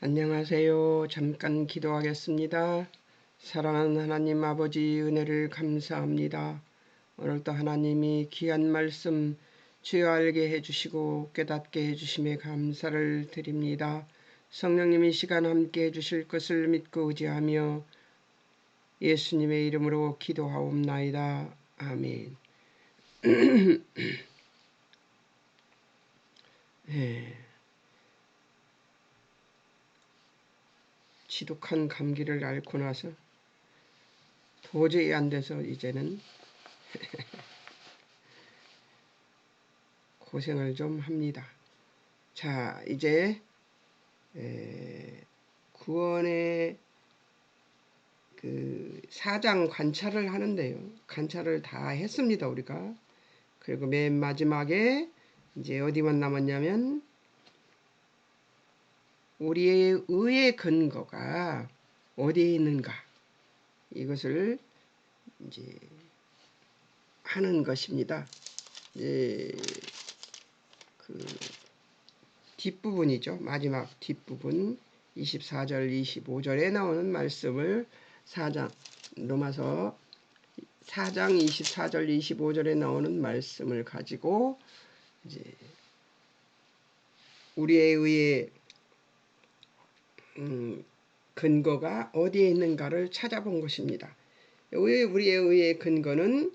안녕하세요. 잠깐 기도하겠습니다. 사랑하는 하나님 아버지 은혜를 감사합니다. 오늘도 하나님이 귀한 말씀 주여 알게 해주시고 깨닫게 해주심에 감사를 드립니다. 성령님이 시간 함께 해주실 것을 믿고 의지하며 예수님의 이름으로 기도하옵나이다. 아멘. 네, 지독한 감기를 앓고 나서 도저히 안 돼서 이제는 고생을 좀 합니다. 자, 이제 구원의 그 4장 관찰을 하는데요. 관찰을 다 했습니다, 우리가. 그리고 맨 마지막에 이제 어디만 남았냐면 우리의 의의 근거가 어디에 있는가, 이것을 이제 하는 것입니다. 그 뒷부분이죠. 마지막 뒷부분 24절 25절에 나오는 말씀을 4장 로마서 4장 24절 25절에 나오는 말씀을 가지고 이제 우리의 의의 근거가 어디에 있는가를 찾아본 것입니다. 우리의 의의 근거는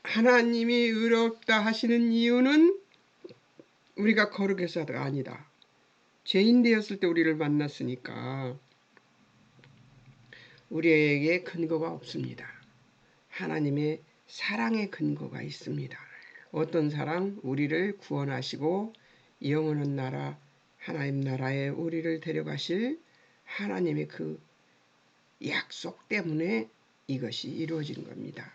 하나님이 의롭다 하시는 이유는 우리가 거룩해서가 아니다. 죄인 되었을 때 우리를 만났으니까 우리에게 근거가 없습니다. 하나님의 사랑의 근거가 있습니다. 어떤 사랑? 우리를 구원하시고 영원한 나라, 하나님 나라에 우리를 데려가실 하나님의 그 약속 때문에 이것이 이루어진 겁니다.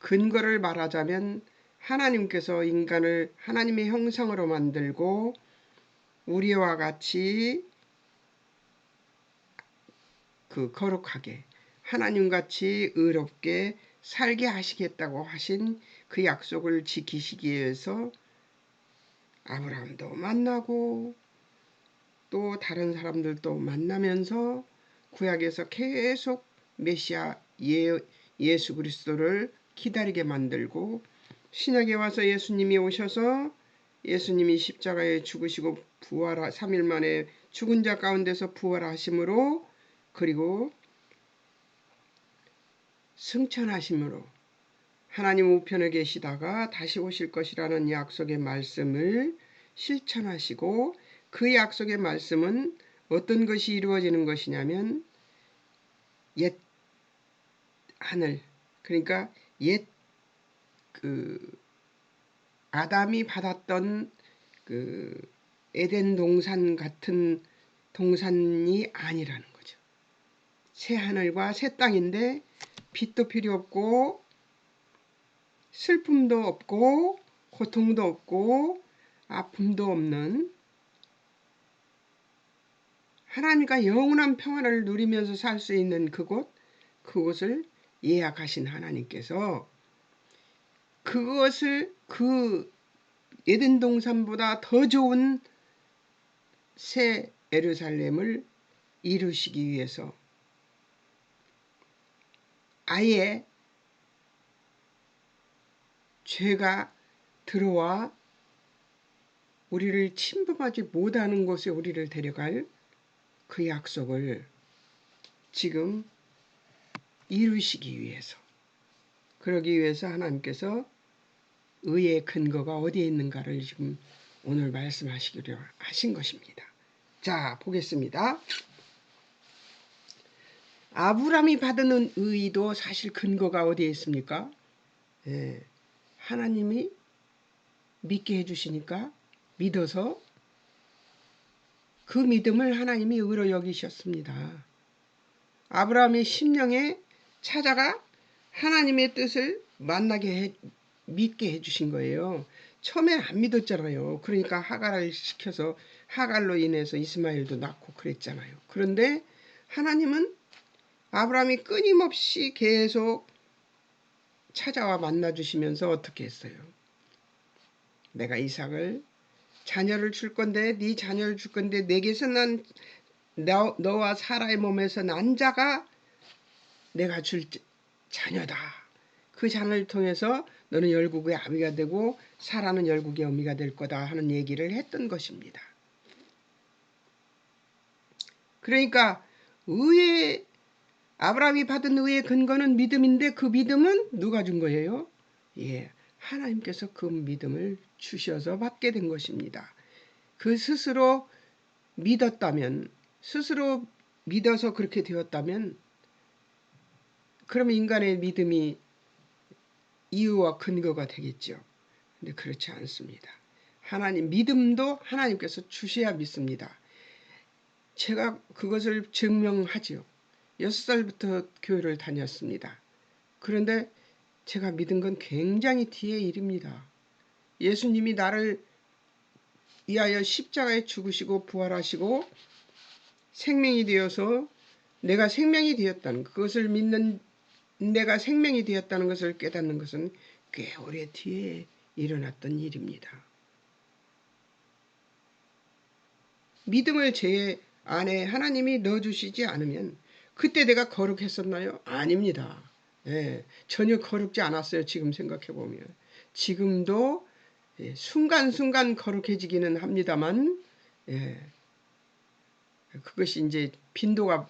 근거를 말하자면 하나님께서 인간을 하나님의 형상으로 만들고 우리와 같이 그 거룩하게 하나님같이 의롭게 살게 하시겠다고 하신 그 약속을 지키시기 위해서 아브라함도 만나고 또 다른 사람들도 만나면서 구약에서 계속 메시아 예수 그리스도를 기다리게 만들고 신약에 와서 예수님이 오셔서 예수님이 십자가에 죽으시고 3일 만에 죽은 자 가운데서 부활하심으로 그리고 승천하심으로 하나님 우편에 계시다가 다시 오실 것이라는 약속의 말씀을 실천하시고 그 약속의 말씀은 어떤 것이 이루어지는 것이냐면 옛 하늘, 그러니까 옛 아담이 받았던 그 에덴 동산 같은 동산이 아니라는 거죠. 새 하늘과 새 땅인데 빛도 필요 없고 슬픔도 없고 고통도 없고 아픔도 없는 하나님과 영원한 평안을 누리면서 살 수 있는 그곳을 예약하신 하나님께서 그것을 그 에덴 동산보다 더 좋은 새 예루살렘을 이루시기 위해서 아예 죄가 들어와 우리를 침범하지 못하는 곳에 우리를 데려갈 그 약속을 지금 이루시기 위해서, 그러기 위해서 하나님께서 의의 근거가 어디에 있는가를 지금 오늘 말씀하시기로 하신 것입니다. 자, 보겠습니다. 아브라함이 받은 의도 사실 근거가 어디에 있습니까? 하나님이 믿게 해주시니까 믿어서 그 믿음을 하나님이 의로 여기셨습니다. 아브라함의 심령에 찾아가 하나님의 뜻을 믿게 해주신 거예요. 처음에 안 믿었잖아요. 그러니까 하갈을 시켜서 하갈로 인해서 이스마엘도 낳고 그랬잖아요. 그런데 하나님은 아브라함이 끊임없이 계속 찾아와 만나주시면서 어떻게 했어요? 내가 이삭을 자녀를 줄 건데 네 자녀를 줄 건데 내게서 난 너와 사라의 몸에서 난 자가 내가 줄 자녀다. 그 자녀를 통해서 너는 열국의 아비가 되고 사라는 열국의 어미가 될 거다 하는 얘기를 했던 것입니다. 그러니까 의의 아브라함이 받은 의의 근거는 믿음인데 그 믿음은 누가 준 거예요? 예, 하나님께서 그 믿음을 주셔서 받게 된 것입니다. 그 스스로 믿었다면, 스스로 믿어서 그렇게 되었다면, 그러면 인간의 믿음이 이유와 근거가 되겠죠. 근데 그렇지 않습니다. 하나님, 믿음도 하나님께서 주셔야 믿습니다. 제가 그것을 증명하지요. 6살부터 교회를 다녔습니다. 그런데 제가 믿은 건 굉장히 뒤의 일입니다. 예수님이 나를 위하여 십자가에 죽으시고 부활하시고 생명이 되어서 내가 생명이 되었다는 그것을 믿는 내가 생명이 되었다는 것을 깨닫는 것은 꽤 오래 뒤에 일어났던 일입니다. 믿음을 제 안에 하나님이 넣어주시지 않으면 그때 내가 거룩했었나요? 아닙니다. 예, 전혀 거룩지 않았어요. 지금 생각해보면. 지금도 순간순간 거룩해지기는 합니다만 예, 그것이 이제 빈도가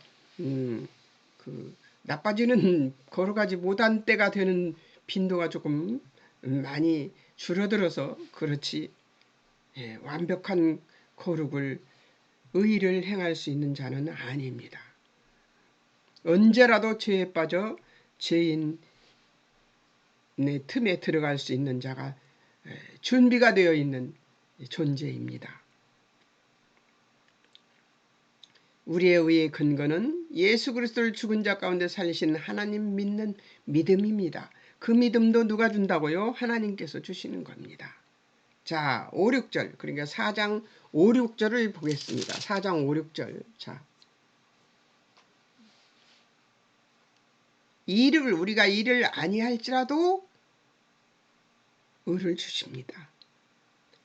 나빠지는 거룩하지 못한 때가 되는 빈도가 조금 많이 줄어들어서 그렇지 완벽한 거룩을 의를 행할 수 있는 자는 아닙니다. 언제라도 죄에 빠져 죄인의 틈에 들어갈 수 있는 자가 준비가 되어 있는 존재입니다. 우리의 의의 근거는 예수 그리스도를 죽은 자 가운데 살리신 하나님 믿는 믿음입니다. 그 믿음도 누가 준다고요? 하나님께서 주시는 겁니다. 자, 5, 6절 그러니까 4장 5, 6절을 보겠습니다. 4장 5, 6절 자, 우리가 일을 아니할지라도 의를 주십니다.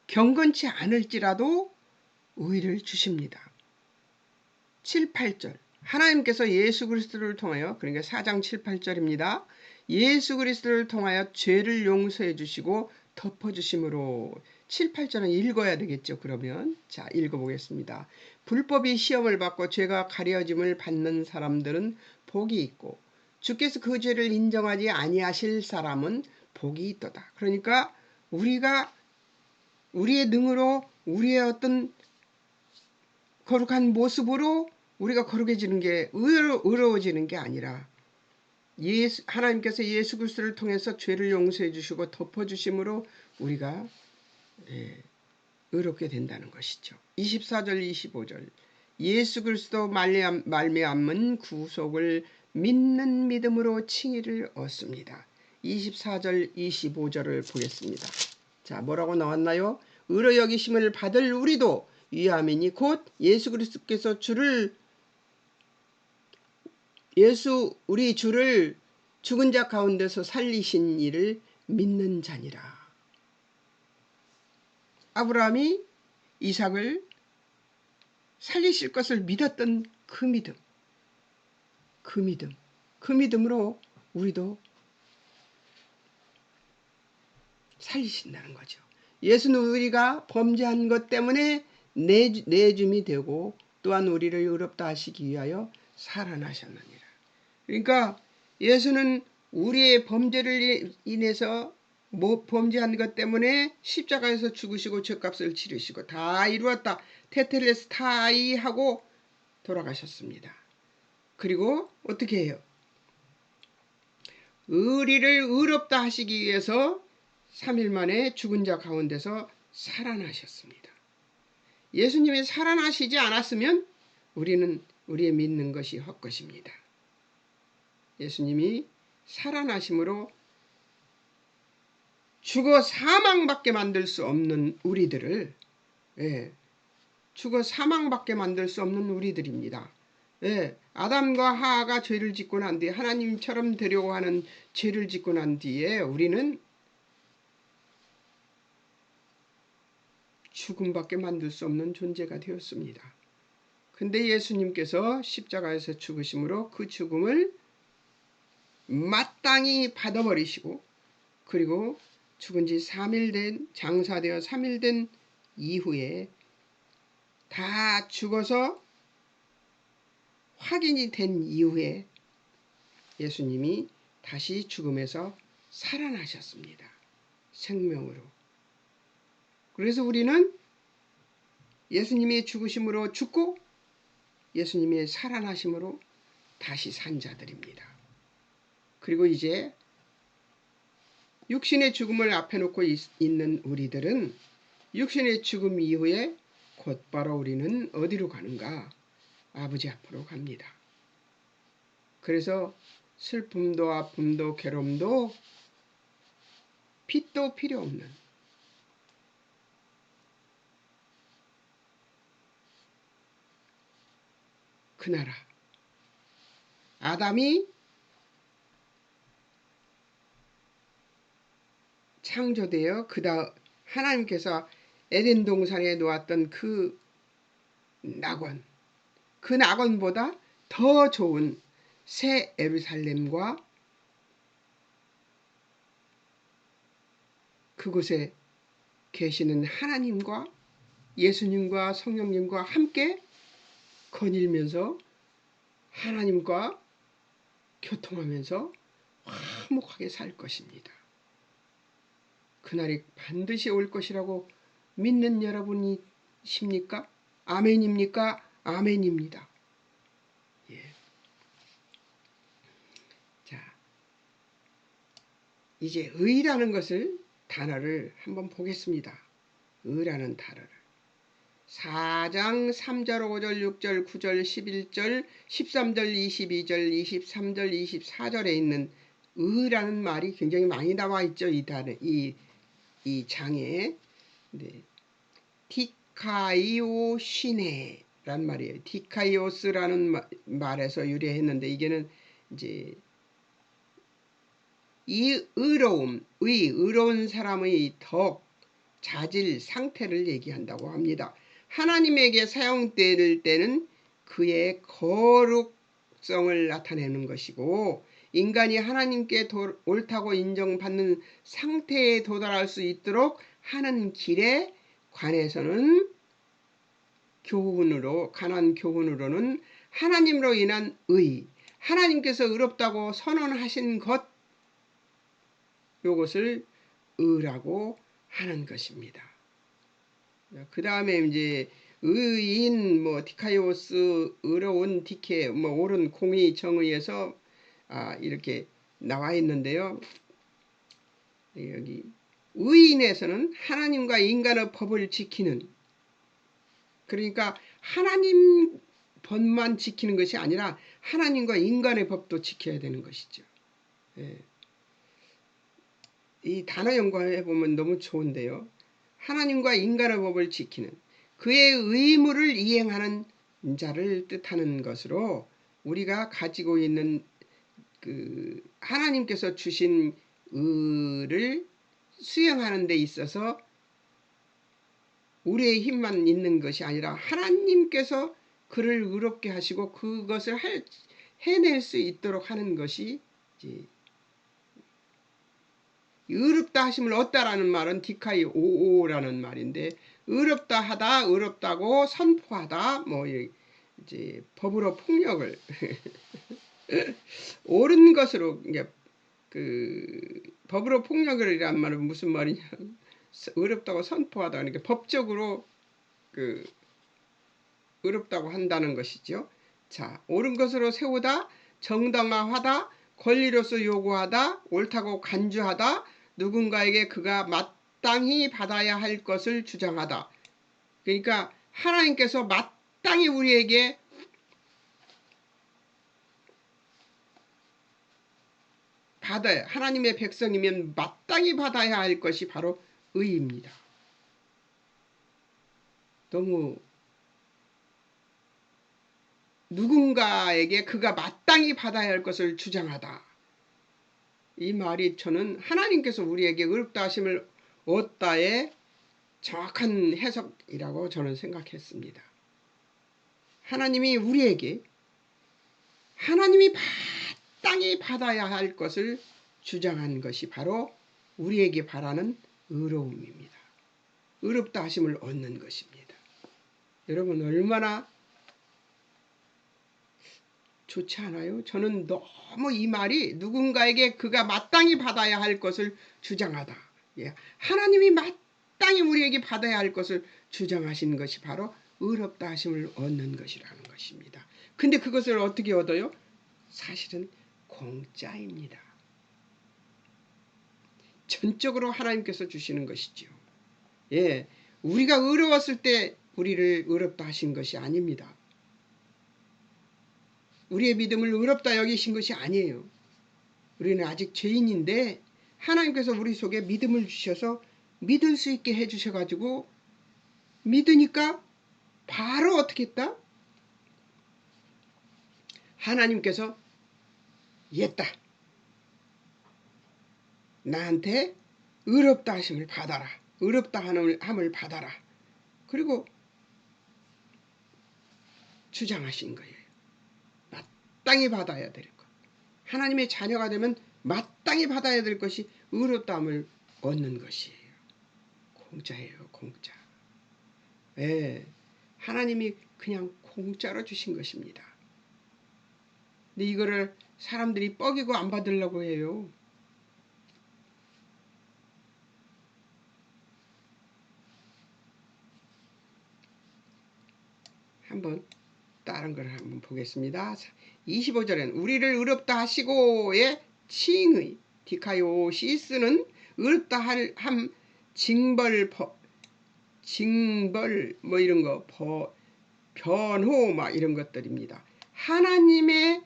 경건치 않을지라도 의를 주십니다. 7, 8절 하나님께서 예수 그리스도를 통하여 그러니까 4장 7, 8절입니다. 예수 그리스도를 통하여 죄를 용서해 주시고 덮어주심으로 7, 8절은 읽어야 되겠죠. 그러면 자 읽어보겠습니다. 불법이 시험을 받고 죄가 가려짐을 받는 사람들은 복이 있고 주께서 그 죄를 인정하지 아니하실 사람은 복이 있도다. 그러니까 우리가 우리의 능으로 우리의 어떤 거룩한 모습으로 우리가 거룩해지는 게 의로워지는 게 아니라 하나님께서 예수 그리스도를 통해서 죄를 용서해 주시고 덮어주심으로 우리가 의롭게 된다는 것이죠. 24절 25절 예수 그리스도 말미암은 구속을 믿는 믿음으로 칭의를 얻습니다. 24절 25절을 보겠습니다. 자 뭐라고 나왔나요? 의로 여기심을 받을 우리도 위함이니 곧 예수 그리스도께서 우리 주를 죽은 자 가운데서 살리신 이를 믿는 자니라. 아브라함이 이삭을 살리실 것을 믿었던 그 믿음으로 우리도 살리신다는 거죠. 예수는 우리가 범죄한 것 때문에 내줌이 되고 또한 우리를 의롭다 하시기 위하여 살아나셨느니라. 그러니까 예수는 우리의 범죄를 인해서 범죄한 것 때문에 십자가에서 죽으시고 죄값을 치르시고 다 이루었다. 테텔레스 타이 하고 돌아가셨습니다. 그리고 어떻게 해요? 우리를 의롭다 하시기 위해서 3일 만에 죽은 자 가운데서 살아나셨습니다. 예수님이 살아나시지 않았으면 우리는 우리의 믿는 것이 헛것입니다. 예수님이 살아나심으로 죽어 사망밖에 만들 수 없는 우리들을 죽어 사망밖에 만들 수 없는 우리들입니다. 아담과 하하가 죄를 짓고 난 뒤에 하나님처럼 되려고 하는 죄를 짓고 난 뒤에 우리는 죽음밖에 만들 수 없는 존재가 되었습니다. 근데 예수님께서 십자가에서 죽으심으로 그 죽음을 마땅히 받아버리시고, 그리고 죽은 지 3일 된, 장사되어 3일 된 이후에 다 죽어서 확인이 된 이후에 예수님이 다시 죽음에서 살아나셨습니다. 생명으로. 그래서 우리는 예수님의 죽으심으로 죽고 예수님의 살아나심으로 다시 산 자들입니다. 그리고 이제 육신의 죽음을 앞에 놓고 있는 우리들은 육신의 죽음 이후에 곧바로 우리는 어디로 가는가? 아버지 앞으로 갑니다. 그래서 슬픔도 아픔도 괴로움도 빚도 필요 없는 그 나라, 아담이 창조되어 그다음 하나님께서 에덴 동산에 놓았던 그 낙원, 그 낙원보다 더 좋은 새 예루살렘과 그곳에 계시는 하나님과 예수님과 성령님과 함께 거닐면서 하나님과 교통하면서 화목하게 살 것입니다. 그날이 반드시 올 것이라고 믿는 여러분이십니까? 아멘입니까? 아멘입니다. 예. 자, 이제 의라는 것을 단어를 한번 보겠습니다. 의라는 단어를 4장 3절 5절 6절 9절 11절 13절 22절 23절 24절에 있는 의라는 말이 굉장히 많이 나와 있죠. 이 단어, 이 장에. 네. 디카이오시네란 말이에요. 디카이오스라는 말에서 유래했는데 이게는 이제 이 의로운 사람의 덕, 자질, 상태를 얘기한다고 합니다. 하나님에게 사용될 때는 그의 거룩성을 나타내는 것이고, 인간이 하나님께 옳다고 인정받는 상태에 도달할 수 있도록 하는 길에 관해서는 간한 교훈으로는 하나님으로 인한 의, 하나님께서 의롭다고 선언하신 것, 요것을 의라고 하는 것입니다. 그 다음에 이제 의인, 디카이오스, 의로운, 디케, 옳은, 공의, 정의에서 이렇게 나와 있는데요. 여기 의인에서는 하나님과 인간의 법을 지키는, 그러니까 하나님 법만 지키는 것이 아니라 하나님과 인간의 법도 지켜야 되는 것이죠. 예. 이 단어 연구해 보면 너무 좋은데요. 하나님과 인간의 법을 지키는, 그의 의무를 이행하는 자를 뜻하는 것으로 우리가 가지고 있는 그 하나님께서 주신 의를 수행하는 데 있어서 우리의 힘만 있는 것이 아니라 하나님께서 그를 의롭게 하시고 그것을 해낼 수 있도록 하는 것이 이제 의롭다 하심을 얻다라는 말은 디카이오라는 말인데, 의롭다 하다, 의롭다고 선포하다, 이제 법으로 폭력을 옳은 것으로, 법으로 폭력이란 말은 무슨 말이냐? 의롭다고 선포하다, 그러니까 법적으로 의롭다고 한다는 것이죠. 자, 옳은 것으로 세우다, 정당화하다, 권리로서 요구하다, 옳다고 간주하다, 누군가에게 그가 마땅히 받아야 할 것을 주장하다. 그러니까 하나님께서 마땅히 우리에게 하나님의 백성이면 마땅히 받아야 할 것이 바로 의입니다. 너무 누군가에게 그가 마땅히 받아야 할 것을 주장하다. 이 말이 저는 하나님께서 우리에게 의롭다 하심을 얻다에 정확한 해석이라고 저는 생각했습니다. 하나님이 우리에게 하나님이 마땅히 받아야 할 것을 주장한 것이 바로 우리에게 바라는 의로움입니다. 의롭다 하심을 얻는 것입니다. 여러분 얼마나 좋지 않아요? 저는 너무 이 말이 누군가에게 그가 마땅히 받아야 할 것을 주장하다. 하나님이 마땅히 우리에게 받아야 할 것을 주장하신 것이 바로 의롭다 하심을 얻는 것이라는 것입니다. 근데 그것을 어떻게 얻어요? 사실은 공짜입니다. 전적으로 하나님께서 주시는 것이죠. 우리가 의로웠을 때 우리를 의롭다 하신 것이 아닙니다. 우리의 믿음을 의롭다 여기신 것이 아니에요. 우리는 아직 죄인인데 하나님께서 우리 속에 믿음을 주셔서 믿을 수 있게 해주셔가지고 믿으니까 바로 어떻게 했다? 하나님께서 옛다. 나한테 의롭다 하심을 받아라. 의롭다 함을 받아라. 그리고 주장하신 거예요. 마땅히 받아야 될 것. 하나님의 자녀가 되면 마땅히 받아야 될 것이 의롭다함을 얻는 것이에요. 공짜예요. 공짜. 하나님이 그냥 공짜로 주신 것입니다. 근데 이거를 사람들이 뻐기고 안 받으려고 해요. 한번 다른 걸 한번 보겠습니다. 25절엔 우리를 의롭다 하시고의 칭의 디카이오시스는 의롭다 함 징벌 뭐 이런 거 변호 막 이런 것들입니다. 하나님의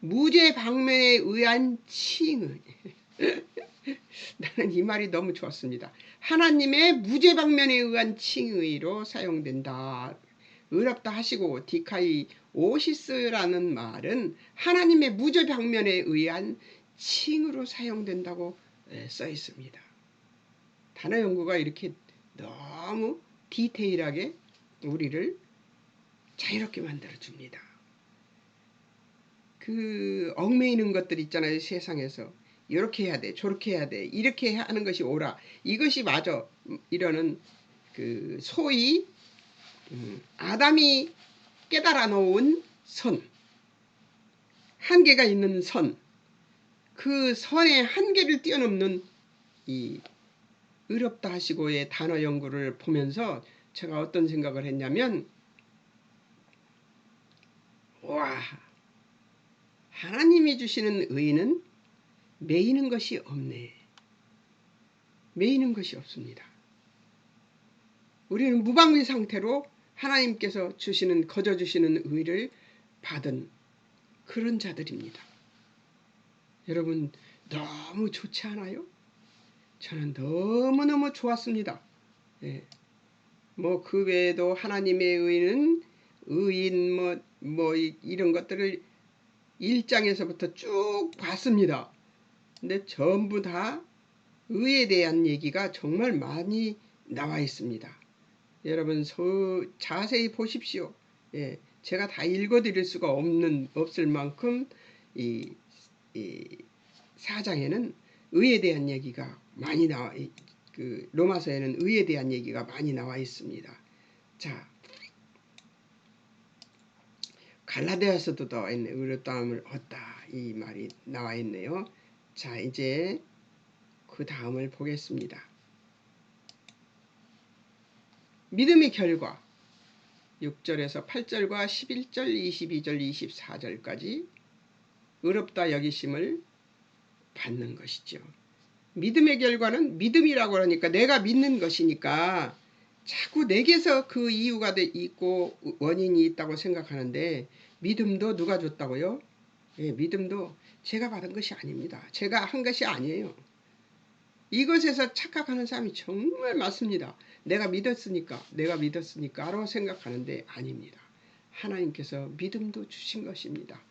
무죄 방면에 의한 칭의. 나는 이 말이 너무 좋았습니다. 하나님의 무죄 방면에 의한 칭의로 사용된다. 의롭다 하시고 디카이 오시스라는 말은 하나님의 무죄 방면에 의한 칭으로 사용된다고 써 있습니다. 단어 연구가 이렇게 너무 디테일하게 우리를 자유롭게 만들어줍니다. 그 얽매이는 것들 있잖아요. 세상에서 이렇게 해야 돼, 저렇게 해야 돼, 이렇게 하는 것이 옳아. 이것이 맞아. 이러는 그 소위 아담이 깨달아 놓은 선, 한계가 있는 선, 그 선의 한계를 뛰어넘는 이 의롭다 하시고의 단어 연구를 보면서 제가 어떤 생각을 했냐면, 와, 하나님이 주시는 의는 매이는 것이 없네. 매이는 것이 없습니다. 우리는 무방비 상태로 하나님께서 주시는 거저 주시는 의를 받은 그런 자들입니다. 여러분 너무 좋지 않아요? 저는 너무너무 좋았습니다. 뭐 그 외에도 하나님의 의는 의인 뭐 이런 것들을 1장에서부터 쭉 봤습니다. 근데 전부 다 의에 대한 얘기가 정말 많이 나와 있습니다. 여러분 자세히 보십시오. 제가 다 읽어드릴 수가 없을 만큼 이 4장에는 의에 대한 얘기가 많이 그 로마서에는 의에 대한 얘기가 많이 나와 있습니다. 자, 갈라디아서도 나와 있네. 의롭다함을 얻다 이 말이 나와 있네요. 자, 이제 그 다음을 보겠습니다. 믿음의 결과 6절에서 8절과 11절, 22절, 24절까지 의롭다 여기심을 받는 것이죠. 믿음의 결과는 믿음이라고 하니까 내가 믿는 것이니까 자꾸 내게서 그 이유가 있고 원인이 있다고 생각하는데 믿음도 누가 줬다고요? 믿음도 제가 받은 것이 아닙니다. 제가 한 것이 아니에요. 이것에서 착각하는 사람이 정말 많습니다. 내가 믿었으니까 라고 생각하는데 아닙니다. 하나님께서 믿음도 주신 것입니다.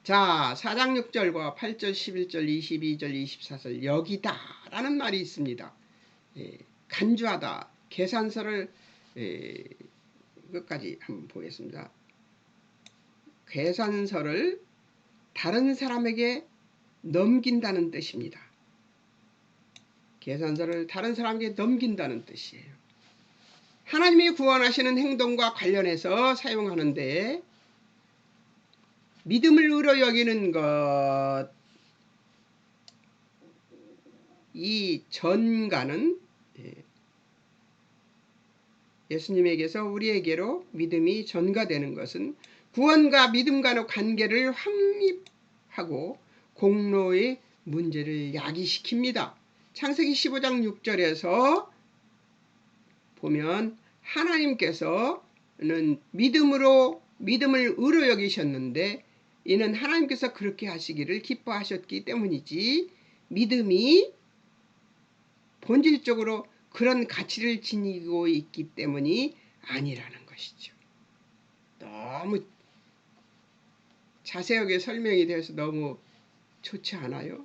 자, 4장 6절과 8절, 11절, 22절, 24절 여기다 라는 말이 있습니다. 간주하다. 계산서를 끝까지 한번 보겠습니다. 계산서를 다른 사람에게 넘긴다는 뜻입니다. 계산서를 다른 사람에게 넘긴다는 뜻이에요. 하나님이 구원하시는 행동과 관련해서 사용하는데 믿음을 의로 여기는 것, 이 전가는 예수님에게서 우리에게로 믿음이 전가되는 것은 구원과 믿음과의 관계를 확립하고 공로의 문제를 야기시킵니다. 창세기 15장 6절에서 보면 하나님께서는 믿음을 의로 여기셨는데 이는 하나님께서 그렇게 하시기를 기뻐하셨기 때문이지 믿음이 본질적으로 그런 가치를 지니고 있기 때문이 아니라는 것이죠. 너무 자세하게 설명이 되어서 너무 좋지 않아요?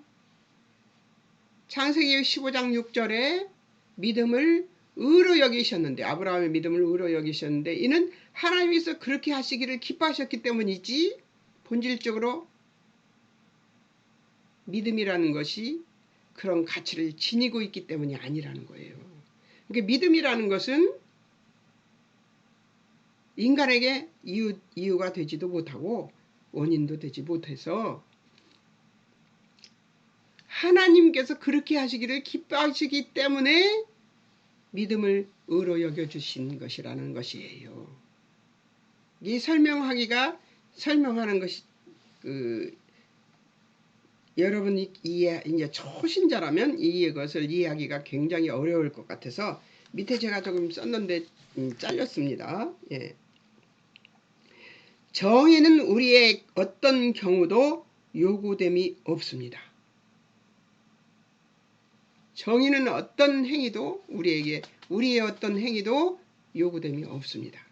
창세기 15장 6절에 믿음을 의로 여기셨는데 아브라함의 믿음을 의로 여기셨는데 이는 하나님께서 그렇게 하시기를 기뻐하셨기 때문이지 본질적으로 믿음이라는 것이 그런 가치를 지니고 있기 때문이 아니라는 거예요. 그러니까 믿음이라는 것은 인간에게 이유가 되지도 못하고 원인도 되지 못해서 하나님께서 그렇게 하시기를 기뻐하시기 때문에 믿음을 의로 여겨주신 것이라는 것이에요. 이 설명하는 것이 여러분이 이제 초신자라면 이것을 이해하기가 굉장히 어려울 것 같아서 밑에 제가 조금 썼는데 잘렸습니다. 예. 정의는 우리의 어떤 경우도 요구됨이 없습니다. 정의는 어떤 행위도 우리의 어떤 행위도 요구됨이 없습니다.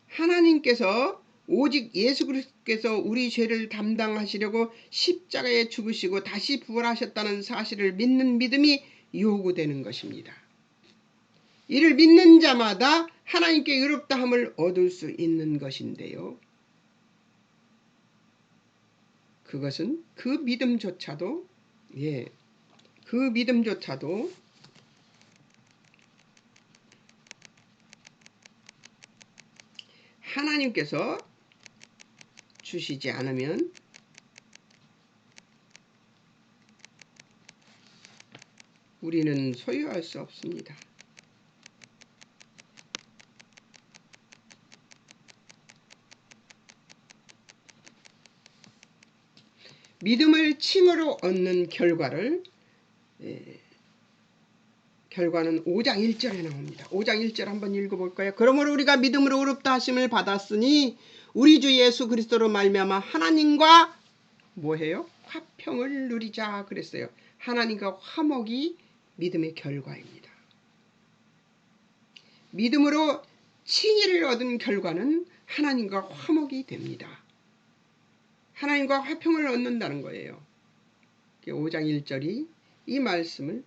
하나님께서 오직 예수 그리스도께서 우리 죄를 담당하시려고 십자가에 죽으시고 다시 부활하셨다는 사실을 믿는 믿음이 요구되는 것입니다. 이를 믿는 자마다 하나님께 의롭다함을 얻을 수 있는 것인데요. 그것은 그 믿음조차도 하나님께서 주시지 않으면 우리는 소유할 수 없습니다. 믿음을 칭으로 얻는 결과는 5장 1절에 나옵니다. 5장 1절 한번 읽어볼까요? 그러므로 우리가 믿음으로 의롭다 하심을 받았으니 우리 주 예수 그리스도로 말미암아 하나님과 뭐해요? 화평을 누리자 그랬어요. 하나님과 화목이 믿음의 결과입니다. 믿음으로 칭의를 얻은 결과는 하나님과 화목이 됩니다. 하나님과 화평을 얻는다는 거예요. 5장 1절이 이 말씀을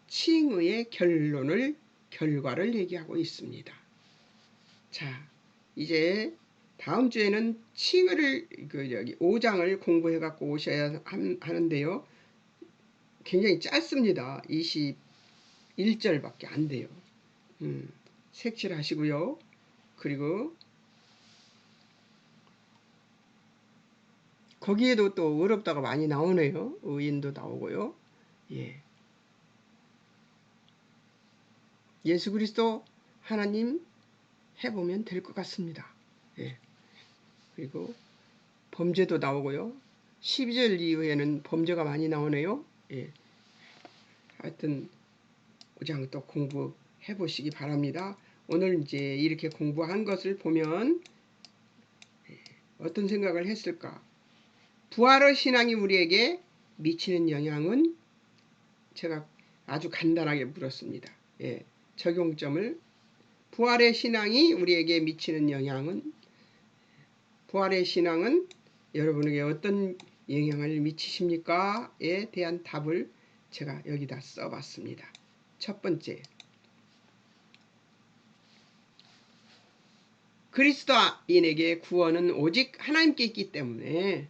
칭의의 결과를 얘기하고 있습니다. 자, 이제 다음 주에는 칭의를 5장을 공부해 갖고 오셔야 하는데요. 굉장히 짧습니다. 21절밖에 안 돼요. 색칠하시고요. 그리고 거기에도 또 어렵다가 많이 나오네요. 의인도 나오고요. 예수 그리스도 하나님 해보면 될 것 같습니다. 그리고 범죄도 나오고요. 12절 이후에는 범죄가 많이 나오네요. 하여튼 5장 또 공부해 보시기 바랍니다. 오늘 이제 이렇게 공부한 것을 보면 어떤 생각을 했을까? 부활의 신앙이 우리에게 미치는 영향은 제가 아주 간단하게 물었습니다. 적용점을 부활의 신앙이 우리에게 미치는 영향은 부활의 신앙은 여러분에게 어떤 영향을 미치십니까? 에 대한 답을 제가 여기다 써봤습니다. 첫 번째, 그리스도인에게 구원은 오직 하나님께 있기 때문에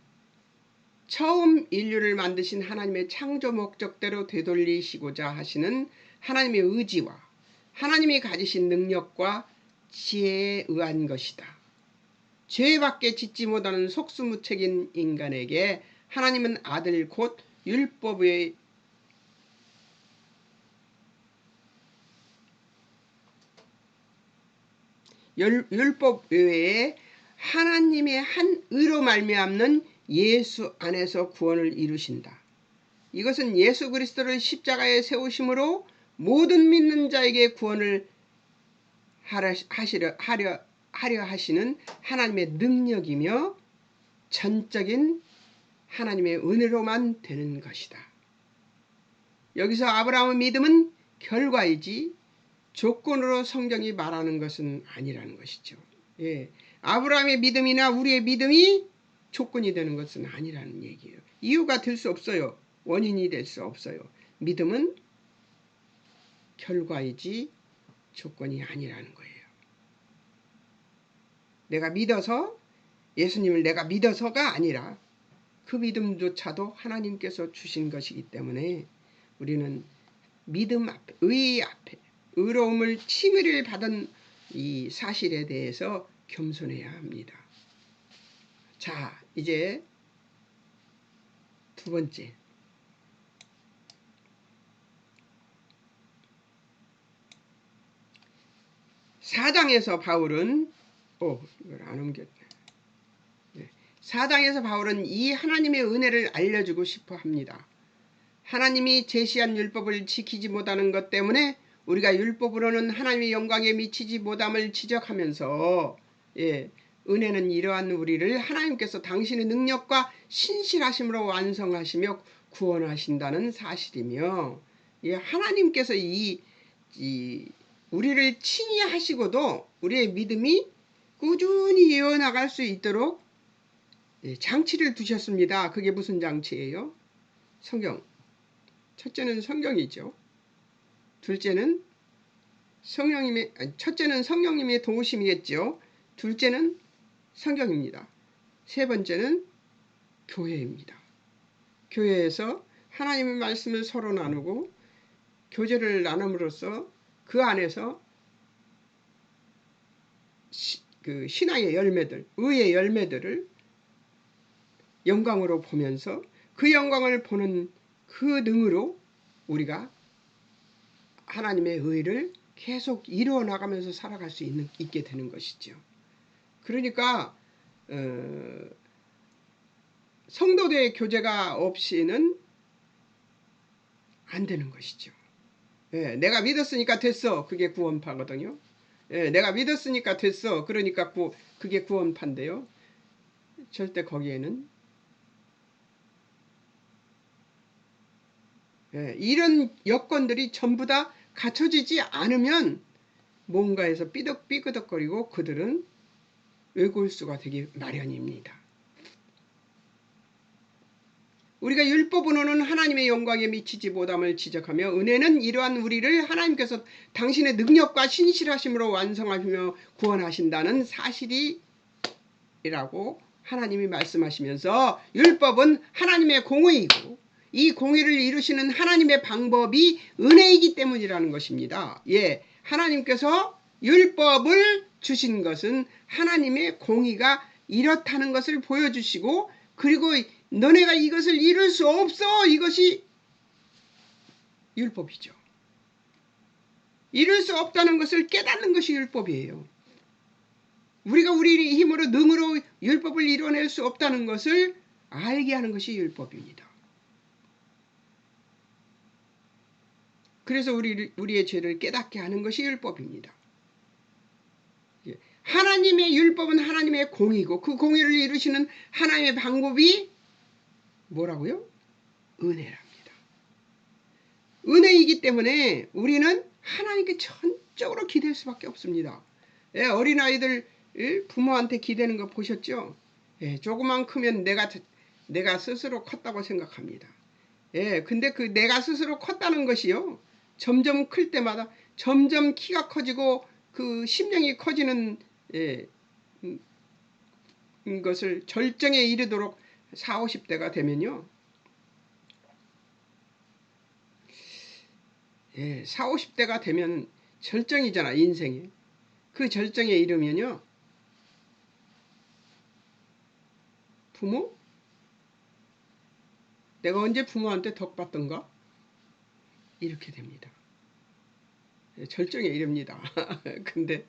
처음 인류를 만드신 하나님의 창조 목적대로 되돌리시고자 하시는 하나님의 의지와 하나님이 가지신 능력과 지혜에 의한 것이다. 죄밖에 짓지 못하는 속수무책인 인간에게 하나님은 아들 곧 율법의 율법 외에 하나님의 한 의로 말미암는 예수 안에서 구원을 이루신다. 이것은 예수 그리스도를 십자가에 세우심으로 모든 믿는 자에게 구원을 하려 하시는 하나님의 능력이며 전적인 하나님의 은혜로만 되는 것이다. 여기서 아브라함의 믿음은 결과이지 조건으로 성경이 말하는 것은 아니라는 것이죠. 예, 아브라함의 믿음이나 우리의 믿음이 조건이 되는 것은 아니라는 얘기예요. 이유가 될 수 없어요. 원인이 될 수 없어요. 믿음은 결과이지 조건이 아니라는 거예요. 내가 믿어서, 예수님을 내가 믿어서가 아니라 그 믿음조차도 하나님께서 주신 것이기 때문에 우리는 믿음 앞에, 의 앞에 의로움을 칭의를 받은 이 사실에 대해서 겸손해야 합니다. 자, 이제 두 번째, 사장에서 바울은 이걸 안 옮겼네. 4장에서 바울은 이 하나님의 은혜를 알려주고 싶어 합니다. 하나님이 제시한 율법을 지키지 못하는 것 때문에 우리가 율법으로는 하나님의 영광에 미치지 못함을 지적하면서 은혜는 이러한 우리를 하나님께서 당신의 능력과 신실하심으로 완성하시며 구원하신다는 사실이며 하나님께서 이 우리를 칭의하시고도 우리의 믿음이 꾸준히 이어나갈 수 있도록 장치를 두셨습니다. 그게 무슨 장치예요? 성경. 첫째는 성경이죠. 둘째는 첫째는 성령님의 도우심이겠죠. 둘째는 성경입니다. 세 번째는 교회입니다. 교회에서 하나님의 말씀을 서로 나누고 교제를 나눔으로써 그 안에서 그 신앙의 열매들, 의의 열매들을 영광으로 보면서 그 영광을 보는 그 능으로 우리가 하나님의 의를 계속 이루어 나가면서 살아갈 수 있게 되는 것이죠. 그러니까 성도들의 교제가 없이는 안 되는 것이죠. 내가 믿었으니까 됐어. 그게 구원파거든요. 내가 믿었으니까 됐어. 그러니까 그게 구원파인데요. 절대 거기에는 이런 여건들이 전부 다 갖춰지지 않으면 뭔가에서 삐그덕거리고 그들은 외골수가 되기 마련입니다. 우리가 율법으로는 하나님의 영광에 미치지 못함을 지적하며 은혜는 이러한 우리를 하나님께서 당신의 능력과 신실하심으로 완성하시며 구원하신다는 사실이라고 하나님이 말씀하시면서 율법은 하나님의 공의이고 이 공의를 이루시는 하나님의 방법이 은혜이기 때문이라는 것입니다. 하나님께서 율법을 주신 것은 하나님의 공의가 이렇다는 것을 보여주시고 그리고 너네가 이것을 이룰 수 없어. 이것이 율법이죠. 이룰 수 없다는 것을 깨닫는 것이 율법이에요. 우리가 우리 힘으로 능으로 율법을 이뤄낼 수 없다는 것을 알게 하는 것이 율법입니다. 그래서 우리의 죄를 깨닫게 하는 것이 율법입니다. 하나님의 율법은 하나님의 공의고 그 공의를 이루시는 하나님의 방법이 뭐라고요? 은혜랍니다. 은혜이기 때문에 우리는 하나님께 전적으로 기댈 수밖에 없습니다. 어린아이들 부모한테 기대는 거 보셨죠? 조금만 크면 내가 스스로 컸다고 생각합니다. 근데 그 내가 스스로 컸다는 것이요. 점점 클 때마다 점점 키가 커지고 그 심령이 커지는 것을 절정에 이르도록 40, 50대가 되면요. 40, 50대가 되면 절정이잖아, 인생이. 그 절정에 이르면요. 부모? 내가 언제 부모한테 덕 받던가? 이렇게 됩니다. 절정에 이릅니다. 근데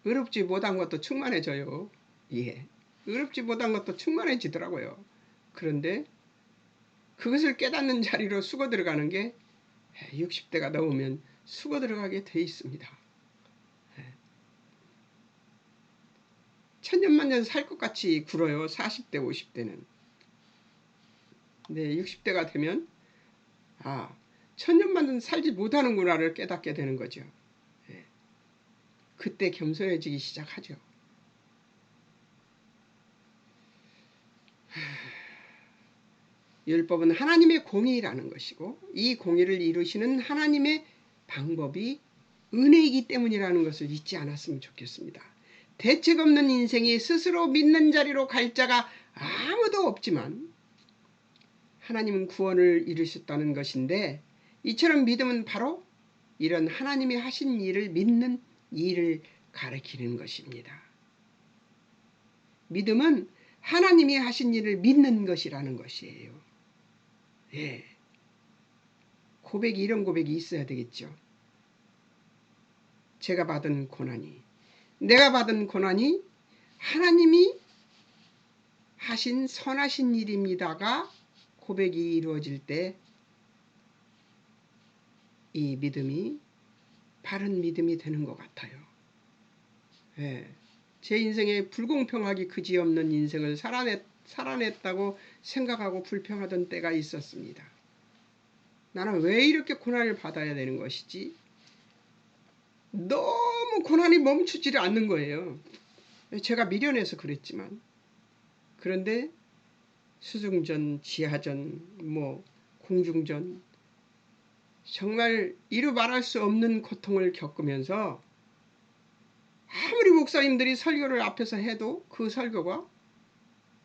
의롭지 못한 것도 충만해져요. 예. 의롭지 못한 것도 충만해지더라고요. 그런데 그것을 깨닫는 자리로 수고 들어가는 게 60대가 넘으면 수고 들어가게 돼 있습니다. 천년만년 살 것 같이 굴어요. 40대, 50대는. 근데 60대가 되면 천년만년 살지 못하는구나를 깨닫게 되는 거죠. 그때 겸손해지기 시작하죠. 율법은 하나님의 공의라는 것이고 이 공의를 이루시는 하나님의 방법이 은혜이기 때문이라는 것을 잊지 않았으면 좋겠습니다. 대책 없는 인생이 스스로 믿는 자리로 갈 자가 아무도 없지만 하나님은 구원을 이루셨다는 것인데 이처럼 믿음은 바로 이런 하나님이 하신 일을 믿는 일을 가리키는 것입니다. 믿음은 하나님이 하신 일을 믿는 것이라는 것이에요. 고백이 이런 고백이 있어야 되겠죠. 제가 받은 고난이 내가 받은 고난이 하나님이 하신 선하신 일입니다가 고백이 이루어질 때 이 믿음이 바른 믿음이 되는 것 같아요. 제 인생에 불공평하기 그지없는 인생을 살아냈다고 생각하고 불평하던 때가 있었습니다. 나는 왜 이렇게 고난을 받아야 되는 것이지? 너무 고난이 멈추지를 않는 거예요. 제가 미련해서 그랬지만 그런데 수중전, 지하전, 공중전 정말 이루 말할 수 없는 고통을 겪으면서 아무리 목사님들이 설교를 앞에서 해도 그 설교가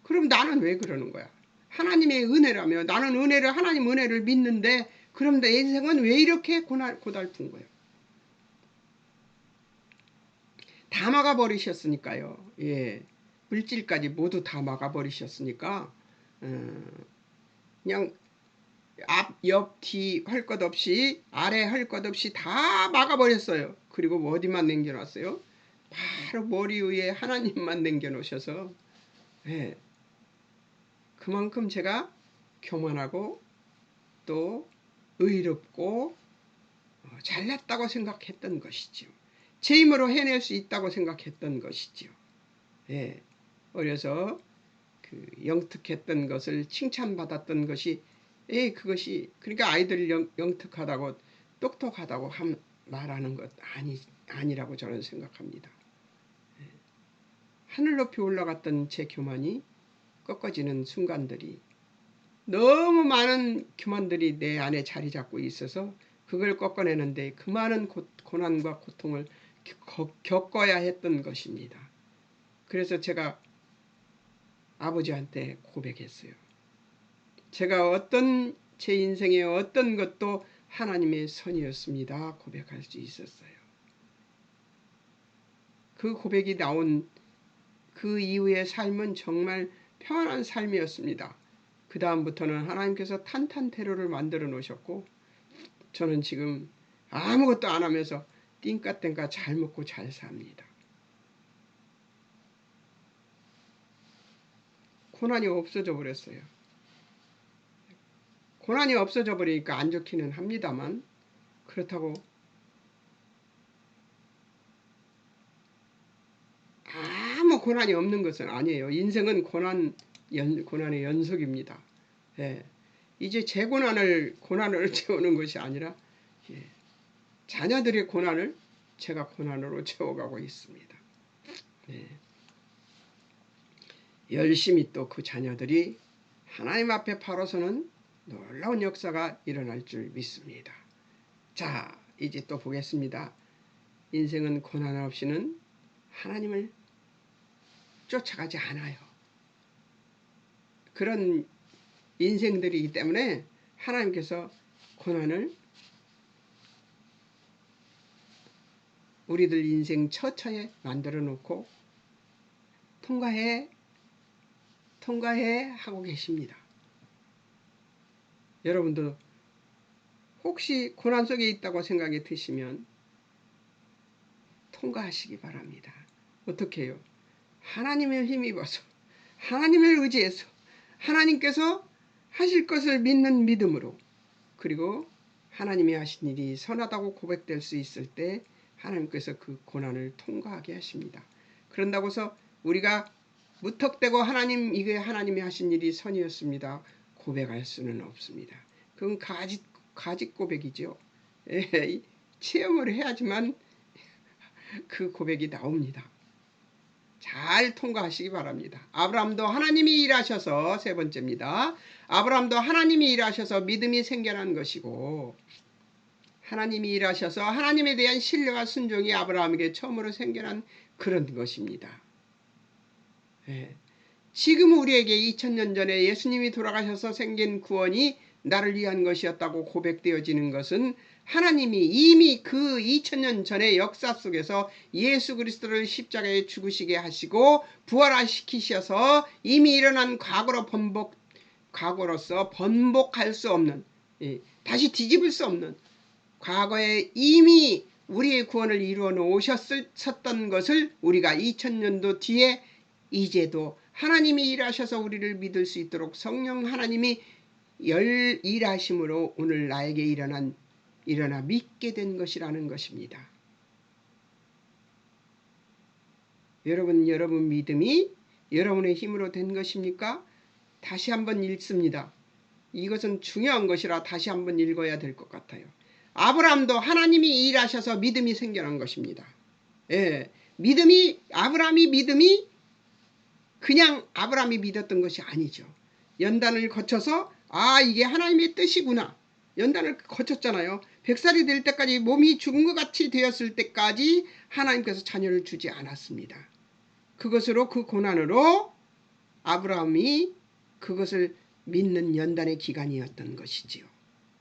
그럼 나는 왜 그러는 거야? 하나님의 은혜라며 나는 하나님 은혜를 믿는데 그럼 내 인생은 왜 이렇게 고달픈 거예요? 다 막아버리셨으니까요. 물질까지 모두 다 막아버리셨으니까 그냥 앞, 옆, 뒤 할 것 없이 아래 할 것 없이 다 막아버렸어요. 그리고 어디만 남겨놨어요? 바로 머리 위에 하나님만 남겨놓으셔서 그만큼 제가 교만하고 또 의롭고 잘났다고 생각했던 것이죠. 제 힘으로 해낼 수 있다고 생각했던 것이죠. 어려서 그 영특했던 것을 칭찬받았던 것이 그것이 그러니까 아이들이 영특하다고 똑똑하다고 말하는 것 아니라고 저는 생각합니다. 하늘 높이 올라갔던 제 교만이 꺾어지는 순간들이 너무 많은 교만들이 내 안에 자리 잡고 있어서 그걸 꺾어내는데 그 많은 고난과 고통을 겪어야 했던 것입니다. 그래서 제가 아버지한테 고백했어요. 제가 제 인생의 어떤 것도 하나님의 선이었습니다. 고백할 수 있었어요. 그 고백이 나온 그 이후의 삶은 정말 평안한 삶이었습니다. 그 다음부터는 하나님께서 탄탄테로를 만들어 놓으셨고 저는 지금 아무것도 안 하면서 띵까띵까 잘 먹고 잘 삽니다. 고난이 없어져 버렸어요. 고난이 없어져 버리니까 안 좋기는 합니다만 그렇다고 아무 고난이 없는 것은 아니에요. 인생은 고난의 연속입니다. 이제 제 고난을 채우는 것이 아니라 자녀들의 고난을 제가 고난으로 채워가고 있습니다. 열심히 또 그 자녀들이 하나님 앞에 바로서는 놀라운 역사가 일어날 줄 믿습니다. 자, 이제 또 보겠습니다. 인생은 고난 없이는 하나님을 쫓아가지 않아요. 그런 인생들이기 때문에 하나님께서 고난을 우리들 인생 처처에 만들어 놓고 통과해 하고 계십니다. 여러분도 혹시 고난 속에 있다고 생각이 드시면 통과하시기 바랍니다. 어떻게 해요? 하나님을 힘입어서 하나님을 의지해서 하나님께서 하실 것을 믿는 믿음으로, 그리고 하나님이 하신 일이 선하다고 고백될 수 있을 때 하나님께서 그 고난을 통과하게 하십니다. 그런다고 해서 우리가 무턱대고 하나님, 이게 하나님이 하신 일이 선이었습니다 고백할 수는 없습니다. 그건 가짓 고백이죠. 체험을 해야지만 그 고백이 나옵니다. 잘 통과하시기 바랍니다. 아브라함도 하나님이 일하셔서, 세 번째입니다. 아브라함도 하나님이 일하셔서 믿음이 생겨난 것이고, 하나님이 일하셔서 하나님에 대한 신뢰와 순종이 아브라함에게 처음으로 생겨난 그런 것입니다. 지금 우리에게 2000년 전에 예수님이 돌아가셔서 생긴 구원이 나를 위한 것이었다고 고백되어지는 것은 하나님이 이미 그 2000년 전의 역사 속에서 예수 그리스도를 십자가에 죽으시게 하시고 부활시키셔서 이미 일어난 과거로서 번복할 수 없는, 다시 뒤집을 수 없는 과거에 이미 우리의 구원을 이루어 놓으셨던 것을 우리가 2000년도 뒤에 이제도 하나님이 일하셔서 우리를 믿을 수 있도록 성령 하나님이 일하심으로 오늘 나에게 일어나 믿게 된 것이라는 것입니다. 여러분 믿음이 여러분의 힘으로 된 것입니까? 다시 한번 읽습니다. 이것은 중요한 것이라 다시 한번 읽어야 될 것 같아요. 아브라함도 하나님이 일하셔서 믿음이 생겨난 것입니다. 아브라함이 믿음이 그냥 아브라함이 믿었던 것이 아니죠. 연단을 거쳐서 이게 하나님의 뜻이구나. 연단을 거쳤잖아요. 100살이 될 때까지 몸이 죽은 것 같이 되었을 때까지 하나님께서 자녀를 주지 않았습니다. 그것으로, 그 고난으로 아브라함이 그것을 믿는 연단의 기간이었던 것이지요.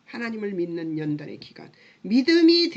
하나님을 믿는 연단의 기간. 믿음이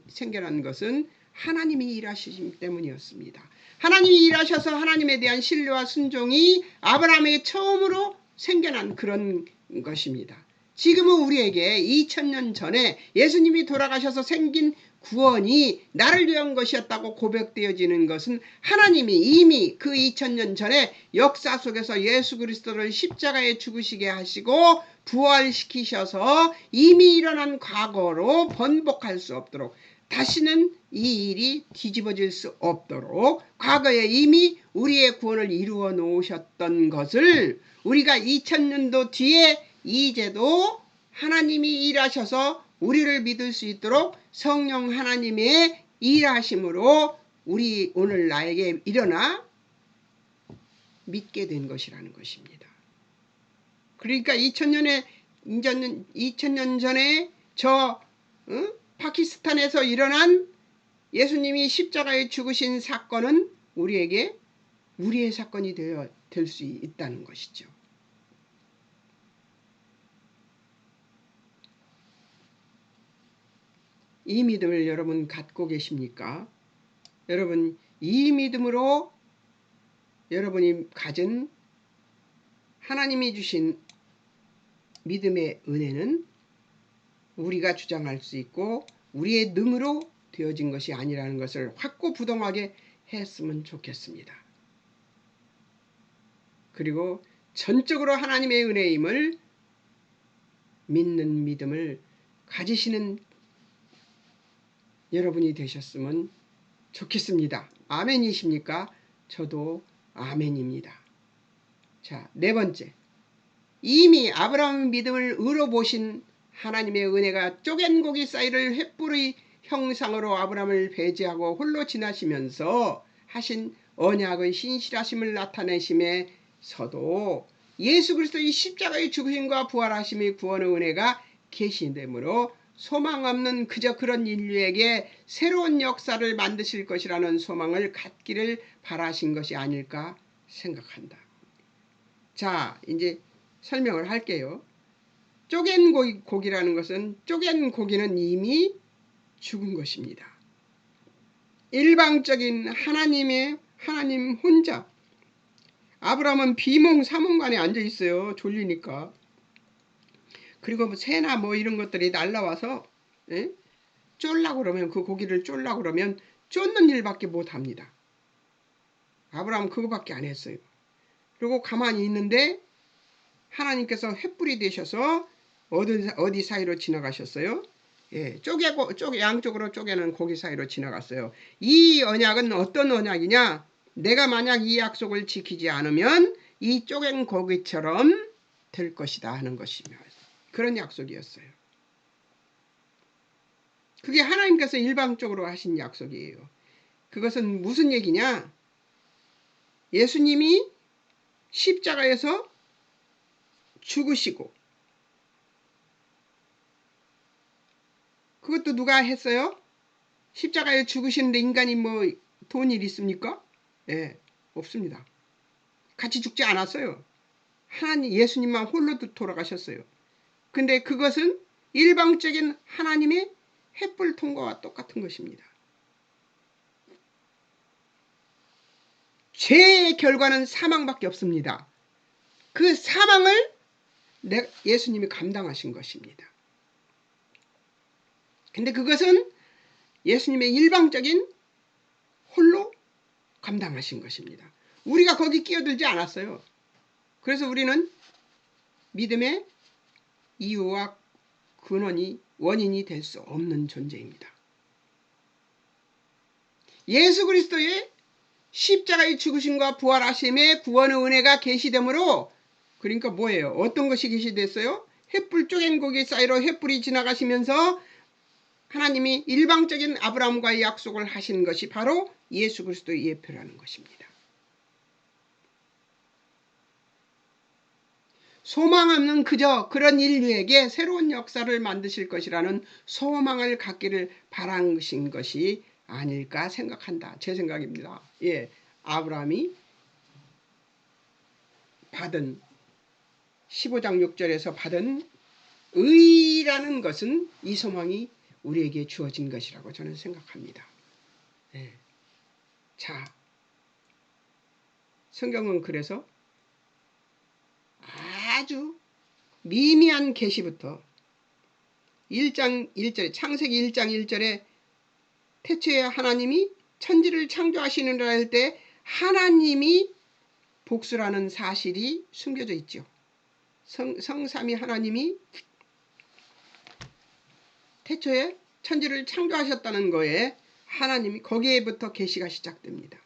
생겨난 것은 하나님이 일하시기 때문이었습니다. 하나님이 일하셔서 하나님에 대한 신뢰와 순종이 아브라함에게 처음으로 생겨난 그런 것입니다. 지금은 우리에게 2000년 전에 예수님이 돌아가셔서 생긴 구원이 나를 위한 것이었다고 고백되어지는 것은 하나님이 이미 그 2000년 전에 역사 속에서 예수 그리스도를 십자가에 죽으시게 하시고 부활시키셔서 이미 일어난 과거로 번복할 수 없도록, 다시는 이 일이 뒤집어질 수 없도록 과거에 이미 우리의 구원을 이루어 놓으셨던 것을 우리가 2000년도 뒤에 이제도 하나님이 일하셔서 우리를 믿을 수 있도록 성령 하나님의 일하심으로 우리 오늘 나에게 일어나 믿게 된 것이라는 것입니다. 그러니까 2000년 전에 파키스탄에서 일어난 예수님이 십자가에 죽으신 사건은 우리에게 우리의 사건이 될 수 있다는 것이죠. 이 믿음을 여러분 갖고 계십니까? 여러분, 이 믿음으로 여러분이 가진 하나님이 주신 믿음의 은혜는 우리가 주장할 수 있고 우리의 능으로 되어진 것이 아니라는 것을 확고부동하게 했으면 좋겠습니다. 그리고 전적으로 하나님의 은혜임을 믿는 믿음을 가지시는 여러분이 되셨으면 좋겠습니다. 아멘이십니까? 저도 아멘입니다. 자, 네 번째. 이미 아브라함 믿음을 의로 보신 하나님의 은혜가 쪼갠 고기 사이를 횃불의 형상으로 아브라함을 배제하고 홀로 지나시면서 하신 언약의 신실하심을 나타내심에서도 예수 그리스도의 십자가의 죽으심과 부활하심의 구원의 은혜가 계시되므로 소망 없는 그저 그런 인류에게 새로운 역사를 만드실 것이라는 소망을 갖기를 바라신 것이 아닐까 생각한다. 자, 이제 설명을 할게요. 쪼갠 고기라는 것은 쪼갠 고기는 이미 죽은 것입니다. 일방적인 하나님 혼자. 아브라함은 비몽사몽간에 앉아 있어요. 졸리니까. 그리고 뭐 새나 뭐 이런 것들이 날라와서 쫄라고 그러면 그 고기를 쫄라고 그러면 쫓는 일밖에 못 합니다. 아브라함은 그거밖에 안 했어요. 그리고 가만히 있는데 하나님께서 횃불이 되셔서 어디 사이로 지나가셨어요? 예, 양쪽으로 쪼개는 고기 사이로 지나갔어요. 이 언약은 어떤 언약이냐? 내가 만약 이 약속을 지키지 않으면 이 쪼갠 고기처럼 될 것이다 하는 것이며 그런 약속이었어요. 그게 하나님께서 일방적으로 하신 약속이에요. 그것은 무슨 얘기냐? 예수님이 십자가에서 죽으시고 그것도 누가 했어요? 십자가에 죽으시는데 인간이 뭐 도운 일 있습니까? 예, 없습니다. 같이 죽지 않았어요. 하나님 예수님만 홀로 돌아가셨어요. 근데 그것은 일방적인 하나님의 횃불 통과와 똑같은 것입니다. 죄의 결과는 사망밖에 없습니다. 그 사망을 예수님이 감당하신 것입니다. 근데 그것은 예수님의 일방적인 홀로 감당하신 것입니다. 우리가 거기 끼어들지 않았어요. 그래서 우리는 믿음의 이유와 원인이 될 수 없는 존재입니다. 예수 그리스도의 십자가의 죽으심과 부활하심의 구원의 은혜가 계시되므로 그러니까 뭐예요? 어떤 것이 계시됐어요? 횃불 쪼갠 고기 사이로 횃불이 지나가시면서 하나님이 일방적인 아브라함과의 약속을 하신 것이 바로 예수 그리스도의 예표라는 것입니다. 소망 없는 그저 그런 인류에게 새로운 역사를 만드실 것이라는 소망을 갖기를 바라신 것이 아닐까 생각한다. 제 생각입니다. 예, 아브라함이 받은 15장 6절에서 받은 의라는 것은 이 소망이 우리에게 주어진 것이라고 저는 생각합니다. 예. 자, 성경은 그래서 아주 미미한 계시부터 1장 1절에 창세기 1장 1절에 태초에 하나님이 천지를 창조하시느라 할 때 하나님이 복수라는 사실이 숨겨져 있죠. 성삼위 하나님이 태초에 천지를 창조하셨다는 거에 하나님이 거기에부터 계시가 시작됩니다.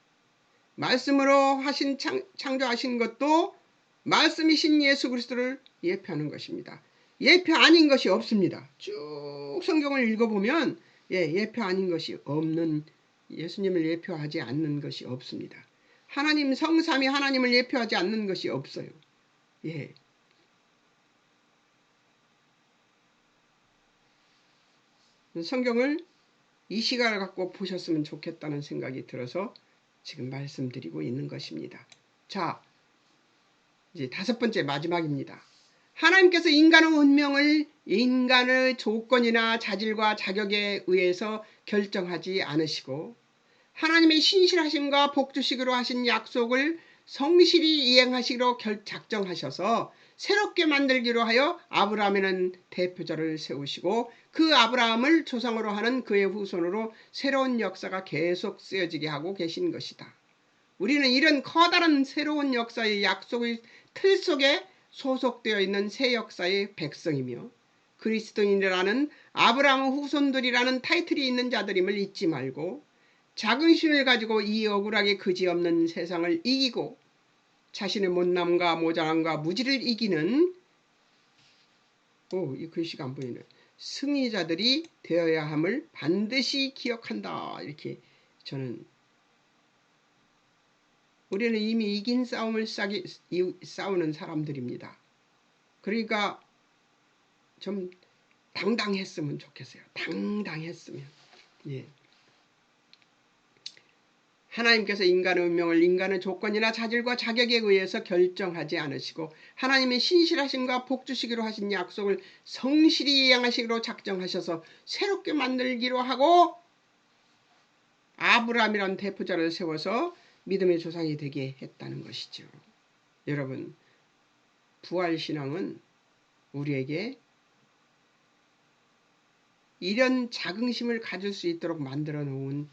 말씀으로 하신 창조하신 것도 말씀이신 예수 그리스도를 예표하는 것입니다. 예표 아닌 것이 없습니다. 쭉 성경을 읽어보면 예표 아닌 것이 없는 예수님을 예표하지 않는 것이 없습니다. 하나님 성삼위 하나님을 예표하지 않는 것이 없어요. 예. 성경을 이 시간을 갖고 보셨으면 좋겠다는 생각이 들어서 지금 말씀드리고 있는 것입니다. 자, 이제 5번째 마지막입니다. 하나님께서 인간의 운명을 인간의 조건이나 자질과 자격에 의해서 결정하지 않으시고 하나님의 신실하심과 복주시기로 하신 약속을 성실히 이행하시기로 작정하셔서 새롭게 만들기로 하여 아브라함에는 대표자를 세우시고 그 아브라함을 조상으로 하는 그의 후손으로 새로운 역사가 계속 쓰여지게 하고 계신 것이다. 우리는 이런 커다란 새로운 역사의 약속의 틀 속에 소속되어 있는 새 역사의 백성이며 그리스도인이라는 아브라함 후손들이라는 타이틀이 있는 자들임을 잊지 말고 자긍심을 가지고 이 억울하게 그지없는 세상을 이기고 자신의 못남과 모자람과 무지를 이기는 이 글씨가 안 보이네. 승리자들이 되어야 함을 반드시 기억한다. 이렇게 저는 우리는 이미 이긴 싸움을 싸우는 사람들입니다. 그러니까 좀 당당했으면 좋겠어요. 당당했으면. 예. 하나님께서 인간의 운명을 인간의 조건이나 자질과 자격에 의해서 결정하지 않으시고 하나님의 신실하심과 복주시기로 하신 약속을 성실히 이행하시기로 작정하셔서 새롭게 만들기로 하고 아브라함이라는 대표자를 세워서 믿음의 조상이 되게 했다는 것이죠. 여러분, 부활신앙은 우리에게 이런 자긍심을 가질 수 있도록 만들어 놓은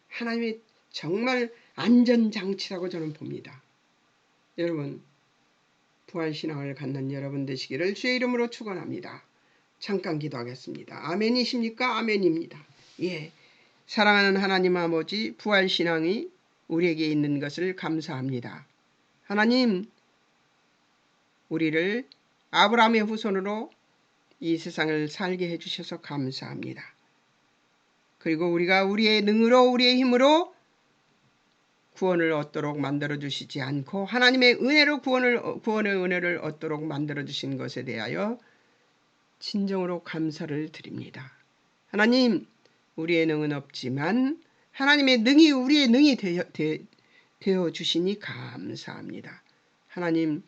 하나님의 정말 안전장치라고 저는 봅니다. 여러분, 부활신앙을 갖는 여러분 되시기를 주의 이름으로 축원합니다. 잠깐 기도하겠습니다. 아멘이십니까? 아멘입니다. 예, 사랑하는 하나님 아버지, 부활신앙이 우리에게 있는 것을 감사합니다. 하나님, 우리를 아브라함의 후손으로 이 세상을 살게 해주셔서 감사합니다. 그리고 우리가 우리의 능으로 우리의 힘으로 구원을 얻도록 만들어주시지 않고 하나님의 은혜로 구원의 은혜를 얻도록 만들어주신 것에 대하여 진정으로 감사를 드립니다. 하나님, 우리의 능은 없지만 하나님의 능이 우리의 능이 되어주시니 감사합니다. 하나님,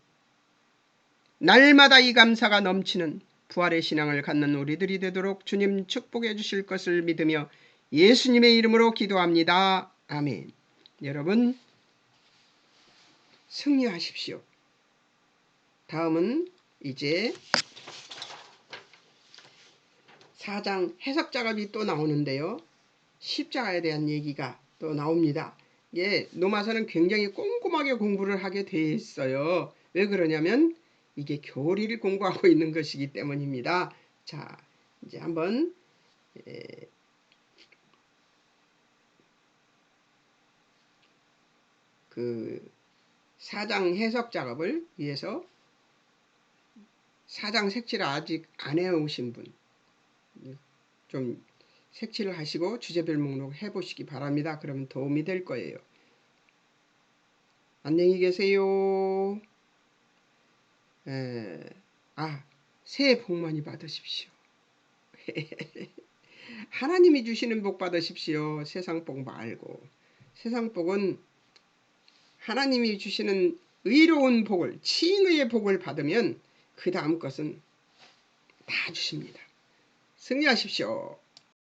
날마다 이 감사가 넘치는 부활의 신앙을 갖는 우리들이 되도록 주님 축복해 주실 것을 믿으며 예수님의 이름으로 기도합니다. 아멘. 여러분, 승리하십시오. 다음은 이제 4장 해석 작업이 또 나오는데요. 십자가에 대한 얘기가 또 나옵니다. 예, 로마서는 굉장히 꼼꼼하게 공부를 하게 돼 있어요. 왜 그러냐면 이게 교리를 공부하고 있는 것이기 때문입니다. 자, 이제 한번 그 4장 해석 작업을 위해서 4장 색칠을 아직 안 해오신 분 좀 색칠을 하시고 주제별 목록 해보시기 바랍니다. 그러면 도움이 될 거예요. 안녕히 계세요. 새해 복 많이 받으십시오. 하나님이 주시는 복 받으십시오. 세상 복 말고. 세상 복은 하나님이 주시는 의로운 복을, 칭의의 복을 받으면 그 다음 것은 다 주십니다. 승리하십시오.